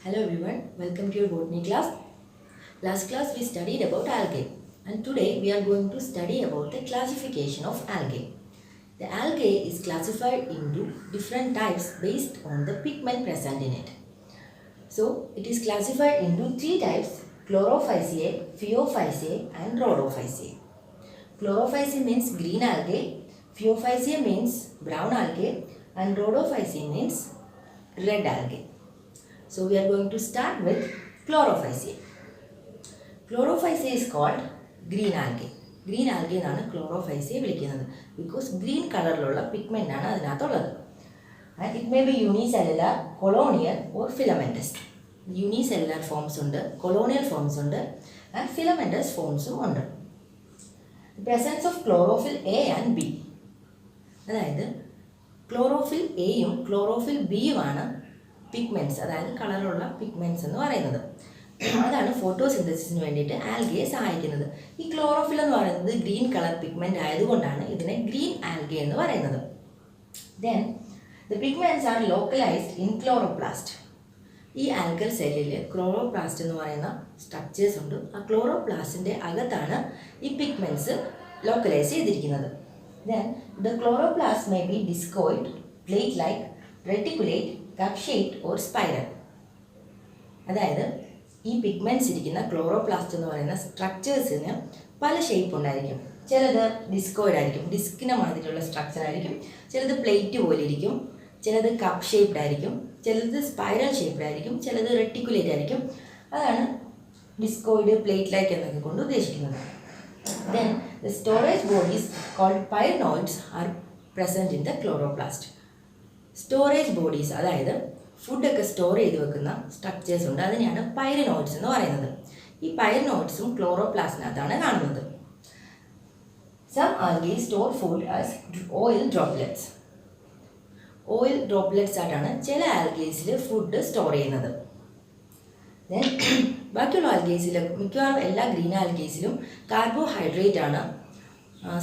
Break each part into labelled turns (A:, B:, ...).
A: Hello everyone, welcome to your botany class. Last class we studied about algae and today we are going to study about the classification of algae. The algae is classified into different types based on the pigment present in it. So it is classified into three types: chlorophyceae, phaeophyceae and rhodophyceae. Chlorophyceae means green algae, phaeophyceae means brown algae and rhodophyceae means red algae. So we are going to start with chlorophyceae. Chlorophyceae is called green algae. Green algae എന്നാണ് chlorophyceae വിളിക്കുന്നത് because green കളറിലുള്ള pigment ആണ് അതിനകത്തുള്ളത്. And it may be unicellular, colonial or filamentous. Unicellular forms ഉണ്ട്, colonial forms ഉണ്ട് and filamentous forms ഉണ്ട്. The presence of chlorophyll A and B. അതായത് chlorophyll A യും chlorophyll B യുമാണ് പിഗ്മെൻറ്റ്സ്, അതായത് കളറുള്ള പിഗ്മെൻറ്റ്സ് എന്ന് പറയുന്നത്. അതാണ് ഫോട്ടോസിന്തസിസിന് വേണ്ടിയിട്ട് ആൽഗയെ സഹായിക്കുന്നത്. ഈ ക്ലോറോഫിൽ എന്ന് പറയുന്നത് ഗ്രീൻ കളർ പിഗ്മെൻറ്റ് ആയതുകൊണ്ടാണ് ഇതിനെ ഗ്രീൻ ആൽഗെ എന്ന് പറയുന്നത്. Then the pigments are localised in chloroplast. ഈ ആൽഗൽ സെല്ലിൽ ക്ലോറോപ്ലാസ്റ്റ് എന്ന് പറയുന്ന സ്ട്രക്ചേഴ്സ് ഉണ്ട്. ആ ക്ലോറോപ്ലാസ്റ്റിൻ്റെ അകത്താണ് ഈ പിഗ്മെൻറ്റ്സ് ലോക്കലൈസ് ചെയ്തിരിക്കുന്നത്. Then the chloroplast may be discoid, plate like, reticulate, cup shaped or spiral. അതായത് ഈ പിഗ്മെൻറ്റ്സ് ഇരിക്കുന്ന ക്ലോറോപ്ലാസ്റ്റ് എന്ന് പറയുന്ന സ്ട്രക്ചേഴ്സിന് പല ഷേപ്പ് ഉണ്ടായിരിക്കും. ചിലത് ഡിസ്കോയിഡ് ആയിരിക്കും, ഡിസ്കിനെ മാതിരിയുള്ള സ്ട്രക്ചർ ആയിരിക്കും. ചിലത് പ്ലേറ്റ് പോലെ ഇരിക്കും, ചിലത് കപ്പ് ഷേപ്ഡ് ആയിരിക്കും, ചിലത് സ്പൈറൽ ഷേപ്ഡ് ആയിരിക്കും, ചിലത് റെറ്റിക്കുലേറ്റ് ആയിരിക്കും. അതാണ് ഡിസ്കോയിഡ്, പ്ലേറ്റ് ലൈക്ക് എന്നൊക്കെ കൊണ്ട് ഉദ്ദേശിക്കുന്നത്. Then the storage bodies called pyrenoids are present in the chloroplast. Storage bodies, അതായത് ഫുഡൊക്കെ സ്റ്റോർ ചെയ്ത് വെക്കുന്ന സ്ട്രക്ചേഴ്സ് ഉണ്ട്, അതിനെയാണ് പൈറനോയിഡ്സ് എന്ന് പറയുന്നത്. ഈ പൈറനോയിഡ്സും ക്ലോറോപ്ലാസ്റ്റിനകത്താണ് കാണുന്നത്. Some algae store food as oil droplets. Oil droplets ആയിട്ടാണ് ചില ആൽഗേസിൽ ഫുഡ് സ്റ്റോർ ചെയ്യുന്നത്. ദെൻ ബാക്കിയുള്ള ആൽഗേസിൽ മിക്കവാറും എല്ലാ ഗ്രീൻ ആൽഗേസിലും കാർബോഹൈഡ്രേറ്റ് ആണ്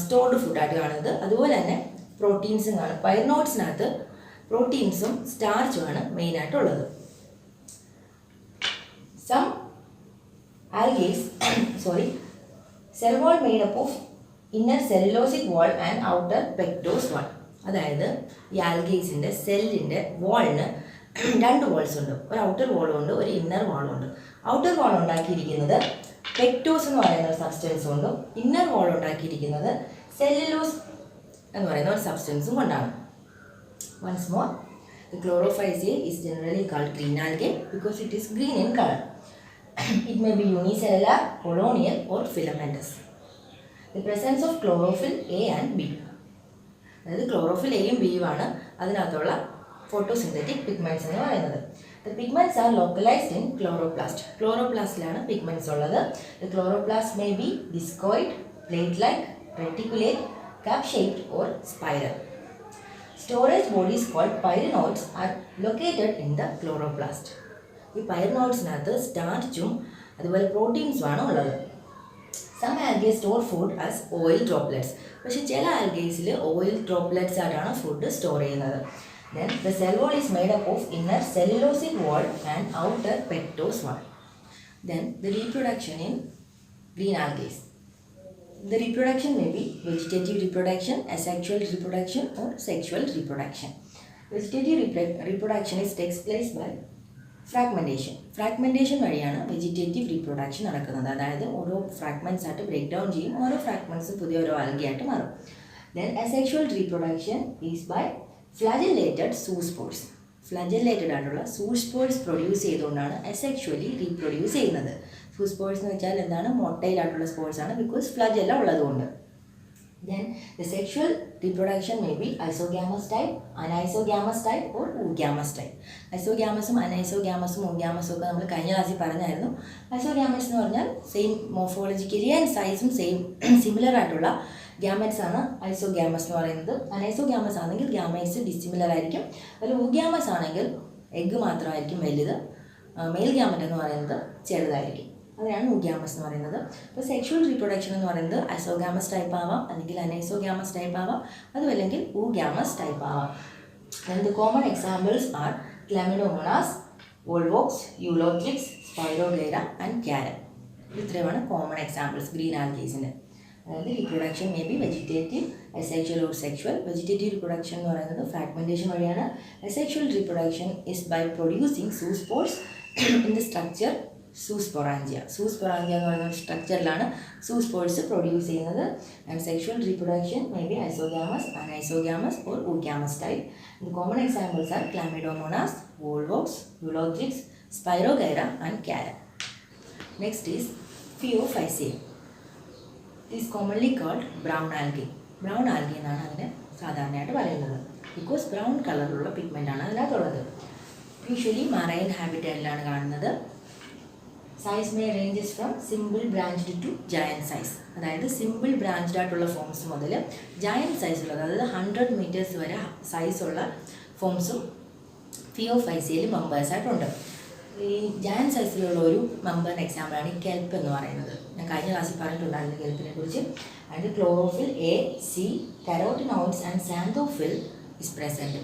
A: സ്റ്റോർഡ് ഫുഡായിട്ട് കാണുന്നത്. അതുപോലെ തന്നെ പ്രോട്ടീൻസും കാണും. പൈറനോയിഡ്സിനകത്ത് പ്രോട്ടീൻസും സ്റ്റാർച്ചുമാണ് മെയിനായിട്ടുള്ളത്. Some algaes cell wall made up of inner cellulosic wall and outer pectose wall. അതായത് ഈ ആൽഗേസിൻ്റെ സെല്ലിൻ്റെ വാളിന് രണ്ട് വാൾസ് ഉണ്ട്. ഒരു ഔട്ടർ വാളും ഉണ്ട്, ഒരു ഇന്നർ വാളും ഉണ്ട്. ഔട്ടർ വാൾ ഉണ്ടാക്കിയിരിക്കുന്നത് പെക്ടോസ് എന്ന് പറയുന്ന ഒരു സബ്സ്റ്റൻസ് കൊണ്ടും ഇന്നർ വാൾ ഉണ്ടാക്കിയിരിക്കുന്നത് സെല്ലുലോസ് എന്ന് പറയുന്ന ഒരു സബ്സ്റ്റൻസും കൊണ്ടാണ്. Once more, the chlorophyceae is generally called green algae because it is green in color. It may be unicellular, colonial or filamentous. The presence of chlorophyll A and B. അതായത് chlorophyll എയും ബിയും ആണ് അതിനകത്തുള്ള photosynthetic pigments എന്ന് പറയുന്നത്. The pigments are localized in chloroplast. ക്ലോറോപ്ലാസ്റ്റിലാണ് pigments ഉള്ളത്. The chloroplast may be discoid, plate-like, reticulate, cup-shaped or spiral. Storage bodies called pyrenoids are located in the chloroplast. ഈ പൈറനോയിഡ്സിനകത്ത് സ്റ്റാർച്ചും അതുപോലെ പ്രോട്ടീൻസും ആണ് ഉള്ളത്. Some algae store food as oil droplets. പക്ഷേ ചില ആൽഗേസിൽ ഓയിൽ ഡ്രോപ്ലെറ്റ്സ് ആയിട്ടാണ് ഫുഡ് സ്റ്റോർ ചെയ്യുന്നത്. Then the cell wall is made up of inner cellulosic wall and outer pectose wall. Then the reproduction in green algaes. The reproduction may be vegetative reproduction, asexual reproduction or sexual reproduction. Vegetative reproduction takes place by fragmentation. Fragmentation വഴിയാണ് vegetative reproduction നടക്കുന്നത്. അതായത് ഓരോ fragments ആയിട്ട് break down ചെയ്യും, ഓരോ fragments പുതിയ ഓരോ algae ആയിട്ട് മാറും. Then asexual reproduction is by flagellated zoospores. Flagellated ആയിട്ടുള്ള സൂസ്പോഴ്സ് പ്രൊഡ്യൂസ് ചെയ്തുകൊണ്ടാണ് അസെക്ഷുവലി റീപ്രൊഡ്യൂസ് ചെയ്യുന്നത്. സൂസ്പോഴ്സ് എന്ന് വെച്ചാൽ എന്താണ്? മൊട്ടയിലായിട്ടുള്ള സ്പോഴ്സ് ആണ്, ബിക്കോസ് ഫ്ലജല്ല ഉള്ളതുകൊണ്ട്. Then the sexual reproduction may be isogamous type, anisogamous type or oogamous type. ഐസോഗ്യാമസും അനൈസോഗ്യാമസും ഊഗ്യാമസും ഒക്കെ നമ്മൾ കഴിഞ്ഞ ക്ലാസ്സിൽ പറഞ്ഞായിരുന്നു. ഐസോഗ്യാമസ് എന്ന് പറഞ്ഞാൽ സെയിം മോർഫോളജിക്കലി ആൻഡ് സൈസും സിമിലർ ആയിട്ടുള്ള ഗ്യാമറ്റ്സ് ആണ് ഐസോഗ്യാമസ് എന്ന് പറയുന്നത്. അനൈസോഗ്യാമസ് ആണെങ്കിൽ ഗ്യാമറ്റ്സ് ഡിസിമിലർ ആയിരിക്കും. അതിൽ ഊഗ്യാമസ് ആണെങ്കിൽ എഗ്ഗ് മാത്രമായിരിക്കും വലുത്, മെയിൽ ഗ്യാമറ്റ് എന്ന് പറയുന്നത് ചെറുതായിരിക്കും. അതാണ് ഊഗ്യാമസ് എന്ന് പറയുന്നത്. അപ്പോൾ സെക്ഷുവൽ റീപ്രൊഡക്ഷൻ എന്ന് പറയുന്നത് ഐസോഗ്യാമസ് ടൈപ്പ് ആവാം, അല്ലെങ്കിൽ അനൈസോഗ്യാമസ് ടൈപ്പ് ആവാം, അതുമല്ലെങ്കിൽ ഊഗ്യാമസ് ടൈപ്പ് ആവാം. And the common examples are Chlamydomonas, volvox, eulogix, spirogyra and carom. ഇത്രയുമാണ് കോമൺ എക്സാമ്പിൾസ് ഗ്രീൻ ആൽഗീസിന്. അതായത് reproduction may be vegetative, asexual or sexual. Vegetative reproduction എന്ന് പറയുന്നത് ഫ്രാഗ്മെൻറ്റേഷൻ വഴിയാണ്. Asexual reproduction is by producing zoospores in the structure zoosporangia. Zoosporangia എന്ന് പറയുന്ന സ്ട്രക്ചറിലാണ് zoospores produce ചെയ്യുന്നത്. And sexual reproduction may be isogamous, anisogamous or oogamous type. The common examples are Chlamydomonas, volvox, eulogix, spirogyra and carom. Next is Phaeophyceae. It is commonly called brown algae. Brown algae എന്നാണ് അതിനെ സാധാരണയായിട്ട് പറയുന്നത്. Because brown കളറിലുള്ള പിഗ്മെൻ്റാണ് അതിനകത്തുള്ളത്. Usually marine ഹാബിറ്റാറ്റിലാണ് കാണുന്നത്. Size may ranges from simple branched to giant size. അതായത് simple branched ആയിട്ടുള്ള forms മുതൽ ജയൻറ്റ് സൈസുള്ളത്, അതായത് 100 മീറ്റേഴ്സ് വരെ സൈസുള്ള ഫോംസും ഫിയോഫൈസിയയിൽ മെമ്പേഴ്സായിട്ടുണ്ട്. ഈ ജയൻറ്റ് സൈസിലുള്ള ഒരു മെമ്പറിന് എക്സാമ്പിളാണ് ഈ കെൽപ്പ് എന്ന് പറയുന്നത്. ഞാൻ കഴിഞ്ഞ ക്ലാസ്സിൽ പറഞ്ഞിട്ടുണ്ടായിരുന്നു കെൽപ്പിനെ കുറിച്ച്. And chlorophyll A, C, carotenoids and xanthophyll is present.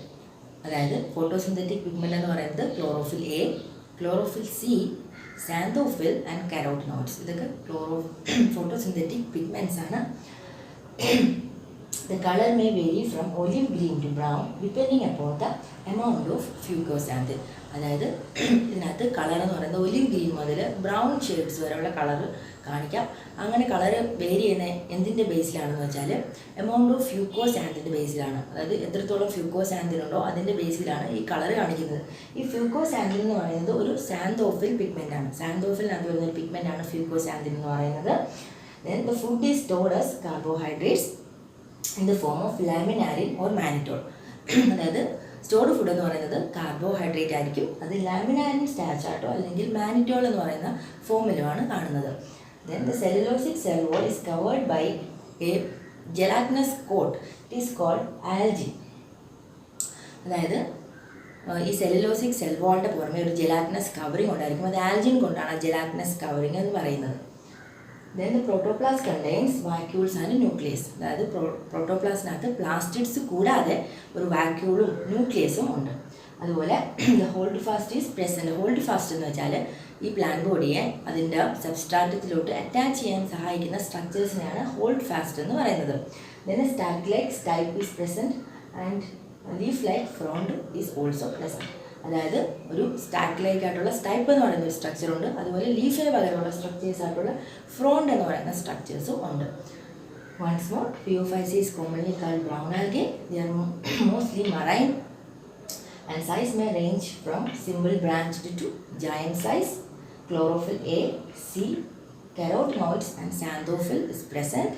A: അതായത് ഫോട്ടോസിന്തറ്റിക് പിഗ്മെൻ്റ് എന്ന് പറയുന്നത് chlorophyll A, chlorophyll C, xanthophyll and carotenoids. ഇതൊക്കെ ഫോട്ടോസിന്തറ്റിക് പിഗ്മെൻറ്റ്സ് ആണ്. The color may vary from olive green to brown depending upon the amount of fucoxanthin. അതായത് ഇതിനകത്ത് colour എന്ന് പറയുന്നത് olive green മുതൽ ബ്രൗൺ ഷെയ്ഡ്സ് വരെയുള്ള കളർ കാണിക്കാം. അങ്ങനെ കളർ വേരി ചെയ്യുന്ന എന്തിൻ്റെ ബേസിലാണെന്ന് വെച്ചാൽ എമൗണ്ട് ഓഫ് ഫ്യൂക്കോസാന്തിൻ്റെ ബേസിലാണ്. അതായത് എത്രത്തോളം ഫ്യൂക്കോസാന്തിൻ ഉണ്ടോ അതിൻ്റെ ബേസിലാണ് ഈ കളർ കാണിക്കുന്നത്. ഈ ഫ്യൂക്കോസാന്തിൻ എന്ന് പറയുന്നത് ഒരു സാന്തോഫിൽ പിഗ്മെൻ്റാണ്. സാന്തോഫിലിനകത്ത് വരുന്ന ഒരു പിഗ്മെൻ്റാണ് ഫ്യൂക്കോസാന്തിൻ എന്ന് പറയുന്നത്. Then the food is stored as carbohydrates in the form of laminarin or mannitol. അതായത് സ്റ്റോർഡ് ഫുഡ് എന്ന് പറയുന്നത് കാർബോഹൈഡ്രേറ്റ് ആയിരിക്കും. അത് ലാമിനാരിൻ സ്റ്റാർച്ച് ആയിട്ടോ അല്ലെങ്കിൽ മാനിറ്റോൾ എന്ന് പറയുന്ന ഫോമിലുമാണ് കാണുന്നത്. Then the cellulosic cell wall is covered by a gelatinous coat. It is called algae. അതായത് ഈ സെല്ലുലോസിക് സെൽ വാളിൻ്റെ പുറമെ ഒരു ജെലാറ്റിനസ് കവറിങ് ഉണ്ടായിരിക്കും. അത് ആൽജിൻ കൊണ്ടാണ് ആ ജെലാറ്റിനസ് കവറിങ് എന്ന് പറയുന്നത്. Then the protoplasm contains vacuoles and nucleus. അതായത് പ്രോട്ടോപ്ലാസ്റ്റിനകത്ത് പ്ലാസ്റ്റിഡ്സ് കൂടാതെ ഒരു വാക്യൂളും ന്യൂക്ലിയസും ഉണ്ട്. അതുപോലെ the holdfast is present. holdfast എന്ന് വെച്ചാൽ ഈ പ്ലാന്റ് ബോഡിയെ അതിൻ്റെ സബ്സ്ട്രാറ്റത്തിലോട്ട് അറ്റാച്ച് ചെയ്യാൻ സഹായിക്കുന്ന സ്ട്രക്ചേഴ്സിനെയാണ് holdfast എന്ന് പറയുന്നത്. Then a stack-like type is present and leaf-like frond is also present. അതായത് ഒരു സ്റ്റാക്ക് ലൈക്ക് ആയിട്ടുള്ള സ്റ്റൈപ്പ് എന്ന് പറയുന്ന ഒരു സ്ട്രക്ചർ ഉണ്ട്. അതുപോലെ ലീഫിന് പകരമുള്ള സ്ട്രക്ചേഴ്സ് ആയിട്ടുള്ള ഫ്രോണ്ട് എന്ന് പറയുന്ന സ്ട്രക്ചേഴ്സും ഉണ്ട്. Once more, Phaeophyceae is commonly called brown algae. They are mostly marine and size may range from simple branched to giant size. Chlorophyll A, C, carotenoids and xanthophyll is present.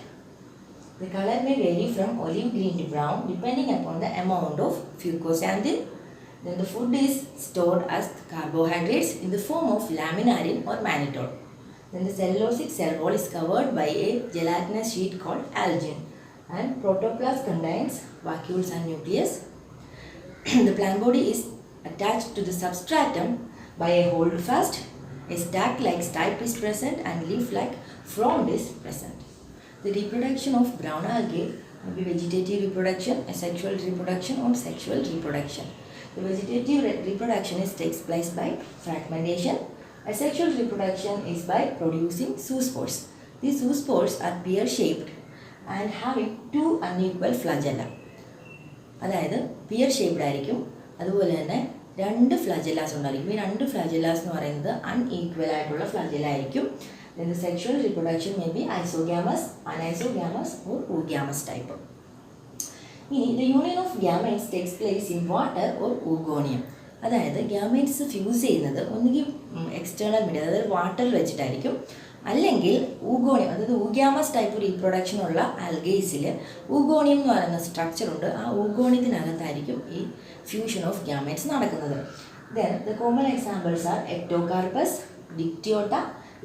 A: The color may vary from olive green to brown depending upon the amount of fucoxanthin. Then the food is stored as carbohydrates in the form of laminarin or mannitol. Then the cellulosic cell wall is covered by a gelatinous sheet called algin. And protoplasm contains vacuoles and nucleus. The plant body is attached to the substratum by a holdfast. A stack-like stipe is present and leaf-like frond is present. The reproduction of brown algae may be vegetative reproduction, asexual reproduction or sexual reproduction. The vegetative reproduction takes place by fragmentation. Asexual reproduction is by producing zoospores. These zoospores are pear-shaped and having two unequal flagella. അതായത് peer shaped ആയിരിക്കും. അതുപോലെ തന്നെ രണ്ട് ഫ്ലാജെല്ലാസ് ഉണ്ടായിരിക്കും. ഈ രണ്ട് ഫ്ലാജെല്ലാസ് എന്ന് പറയുന്നത് അൺഈക്വൽ ആയിട്ടുള്ള ഫ്ലാജെല്ല ആയിരിക്കും. Then the sexual reproduction may be isogamous, anisogamous or oogamous type. The union of gametes takes place in water or oogonium. അതായത് ഗ്യാമേറ്റ്സ് ഫ്യൂസ് ചെയ്യുന്നത് ഒന്നുകിൽ എക്സ്റ്റേണൽ മീഡിയ അതായത് വാട്ടറിൽ വെച്ചിട്ടായിരിക്കും, അല്ലെങ്കിൽ ഊഗോണിയം അതായത് ഊഗ്യാമസ് ടൈപ്പ് റീപ്രൊഡക്ഷൻ ഉള്ള ആൽഗേസിൽ ഊഗോണിയം എന്ന് പറയുന്ന സ്ട്രക്ചർ ഉണ്ട്. ആ ഊഗോണിയത്തിനകത്തായിരിക്കും ഈ ഫ്യൂഷൻ ഓഫ് ഗ്യാമേറ്റ്സ് നടക്കുന്നത്. Then the common examples are ectocarpus, dictyota,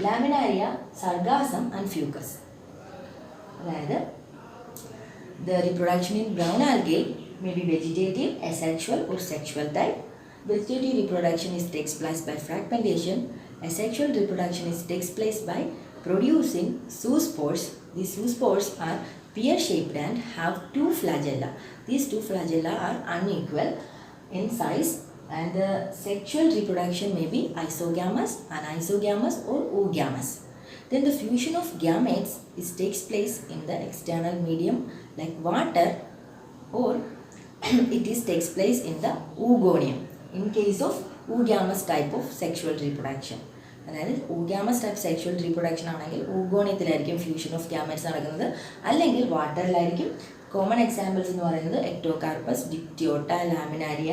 A: laminaria, sargassum and fucus. അതായത് the reproduction in brown algae may be vegetative, asexual or sexual type. Vegetative reproduction takes place by fragmentation. Asexual reproduction takes place by producing zoospores. These zoospores are pear-shaped and have two flagella. These two flagella are unequal in size And the sexual reproduction may be isogamous, anisogamous or oogamous. Then the fusion of gametes takes place in the external medium like water, or takes place in the oogonium in case of oogamous type of sexual reproduction. അതായത് oogamous type sexual reproduction ആണെങ്കിൽ oogoniyത്തിലായിരിക്കും fusion of ഗാമെറ്റ്സ് നടക്കുന്നത്, അല്ലെങ്കിൽ വാട്ടറിലായിരിക്കും. Common examples എന്ന് പറയുന്നത് Ectocarpus, Dictyota, Laminaria,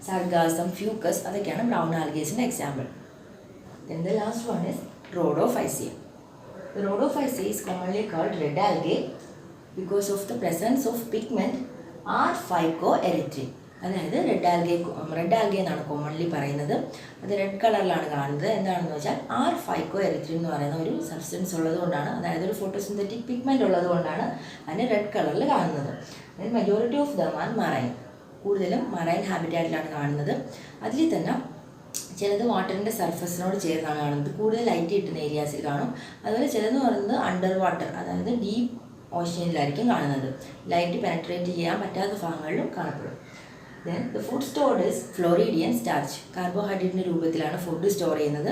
A: Sargassum, Fucus, അതൊക്കെയാണ് brown ആൽഗേസിൻ്റെ example. Then the last one is rhodophyceae. The rhodophyceae is commonly called red algae because of the presence of pigment R-phycoerythrin. അതായത് red algae എന്നാണ് commonly പറയുന്നത്. അത് red കളറിലാണ് കാണുന്നത്. എന്താണെന്ന് വെച്ചാൽ R-phycoerythrin എന്ന് പറയുന്ന ഒരു സബ്സ്റ്റൻസ് ഉള്ളത് കൊണ്ടാണ്, അതായത് ഒരു ഫോട്ടോസിന്തറ്റിക് പിഗ്മെൻറ്റ് ഉള്ളത് കൊണ്ടാണ് അതിന് റെഡ് കളറിൽ കാണുന്നത്. Majority of them are marine, കൂടുതലും മറൈൻ ഹാബിറ്റാറ്റിലാണ് കാണുന്നത്. അതിൽ തന്നെ ചിലത് വാട്ടറിൻ്റെ സർഫസിനോട് ചേർന്നാണ് കാണുന്നത്, കൂടുതൽ ലൈറ്റ് കിട്ടുന്ന ഏരിയാസിൽ കാണും. അതുപോലെ ചിലതെന്ന് പറയുന്നത് അണ്ടർ വാട്ടർ, അതായത് ഡീപ്പ് ഓഷ്യനിലായിരിക്കും കാണുന്നത്, ലൈറ്റ് പെനട്രേറ്റ് ചെയ്യാൻ പറ്റാത്ത ഭാഗങ്ങളിലും കാണപ്പെടും. Then the food stored is floridean starch. കാർബോഹൈഡ്രേറ്റിൻ്റെ രൂപത്തിലാണ് ഫുഡ് സ്റ്റോർ ചെയ്യുന്നത്.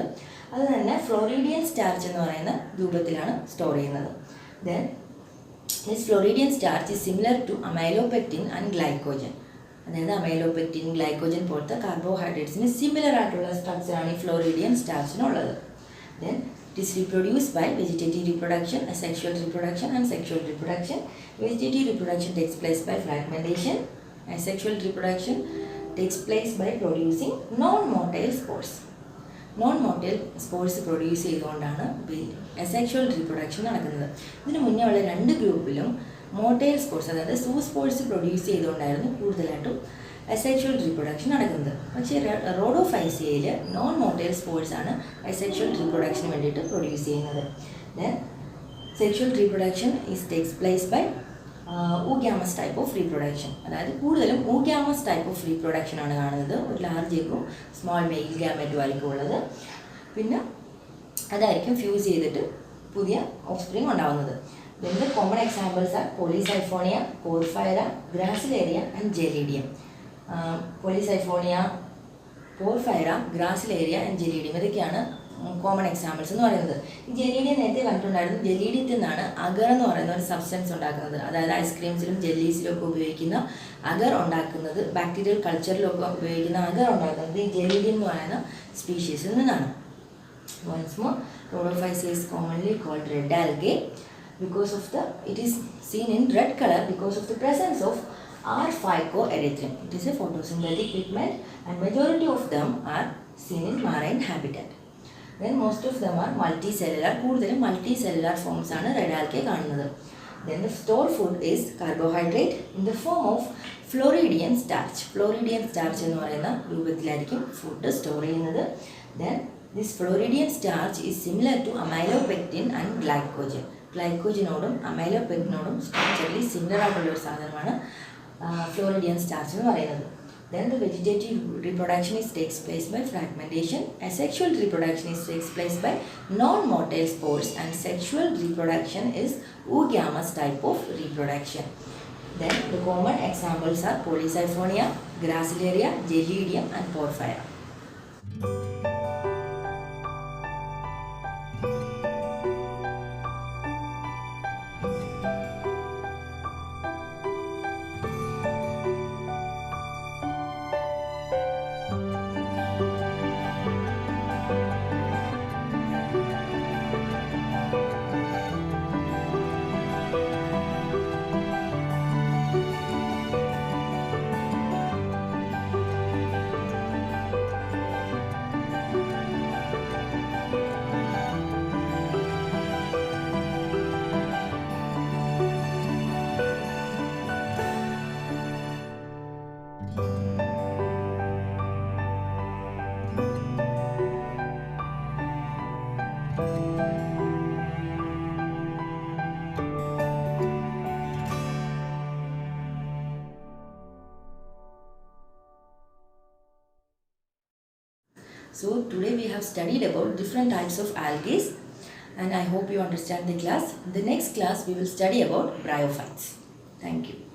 A: അത് തന്നെ ഫ്ലോറിഡിയൻ സ്റ്റാർച്ച് എന്ന് പറയുന്ന രൂപത്തിലാണ് സ്റ്റോർ ചെയ്യുന്നത്. Then this floridean starch is similar to amylopectin and glycogen. അതായത് അമൈലോപെക്റ്റിൻ, ഗ്ലൈക്കോജൻ പോലത്തെ കാർബോഹൈഡ്രേറ്റ്സിന് സിമിലർ ആയിട്ടുള്ള സ്ട്രക്ചറാണ് ഈ ഫ്ലോറിഡിയൻ സ്റ്റാർച്ചിനുള്ളത്. Then it is reproduced by vegetative reproduction, asexual reproduction and sexual reproduction. Vegetative reproduction takes place by fragmentation. Asexual reproduction takes place by producing non-motile spores. Non-motile spores produce ചെയ്തുകൊണ്ടാണ് asexual reproduction നടക്കുന്നത്. ഇതിന് മുന്നേ ഉള്ള രണ്ട് ഗ്രൂപ്പിലും motile spores, അതായത് zoospores produce ചെയ്തുകൊണ്ടായിരുന്നു കൂടുതലായിട്ടും അസെക്ഷുവൽ റീപ്രൊഡക്ഷൻ നടക്കുന്നത്. പക്ഷേ റോഡോഫൈസിയയിൽ നോൺ മോട്ടൈൽ സ്പോർസ് ആണ് അസെക്ഷുവൽ റീപ്രൊഡക്ഷന് വേണ്ടിയിട്ട് പ്രൊഡ്യൂസ് ചെയ്യുന്നത്. Then sexual reproduction takes place by oogamous type of reproduction. അതായത് കൂടുതലും oogamous ടൈപ്പ് ഓഫ് റീപ്രൊഡക്ഷൻ ആണ് കാണുന്നത്. ഒരു ലാർജ് എഗ്ഗും സ്മോൾ മെയിൽ ഗാമെറ്റും ആയിരിക്കും ഉള്ളത്. പിന്നെ അതായിരിക്കും ഫ്യൂസ് ചെയ്തിട്ട് പുതിയ ഓഫ്സ്പ്രിങ് ഉണ്ടാകുന്നത്. Then the common examples are Polysyphonia, Porphyra, Gracilaria and Gelidium. Polysyphonia, Porphyra, Gracilaria and Gelidium ഇതൊക്കെയാണ് കോമൺ എക്സാമ്പിൾസ് എന്ന് പറയുന്നത്. ഈ ജെലീഡിയം നേരത്തെ കണ്ടിട്ടുണ്ടായിരുന്നു. ജെലീഡിയത്തിൽ നിന്നാണ് അഗർ എന്ന് പറയുന്ന ഒരു സബ്സ്റ്റൻസ് ഉണ്ടാക്കുന്നത്. അതായത് ഐസ്ക്രീംസിലും ജെല്ലീസിലും ഒക്കെ ഉപയോഗിക്കുന്ന അഗർ ഉണ്ടാക്കുന്നത്, ബാക്ടീരിയൽ കൾച്ചറിലൊക്കെ ഉപയോഗിക്കുന്ന അഗർ ഉണ്ടാക്കുന്നത് ഈ ജെലീഡിയം എന്ന് പറയുന്ന സ്പീഷീസിൽ നിന്നാണ്. Once more, Rhodophyceae is commonly called red algae because of it is seen in red color because of the presence of R-phycoerythrin. It is a photosynthetic pigment and majority of them are seen in marine habitat. Then most of them are multicellular. കൂടുതലും multicellular forms ആണ് red algae കാണുന്നത്. Then the store food is carbohydrate in the form of Floridian starch. Floridian starch എന്ന് പറയുന്ന രൂപത്തിലായിരിക്കും food store ചെയ്യുന്നത്. Then this Floridian starch is similar to amylopectin and glycogen. ഗ്ലൈക്കോജനോടും അമൈലോപെക്റ്റിനോടും structurally similar ആയിട്ടുള്ള ഒരു സാധനമാണ് ഫ്ലോറിഡിയൻ സ്റ്റാർച്ച് എന്ന് പറയുന്നത്. Then the vegetative reproduction takes place by fragmentation. Asexual reproduction takes place by non-motile spores and sexual reproduction is oogamous type of reproduction. Then the common examples are Polysyphonia, Gracilaria, Gelidium and Porphyra. So today we have studied about different types of algae and I hope you understand the class. In the next class we will study about bryophytes. Thank you.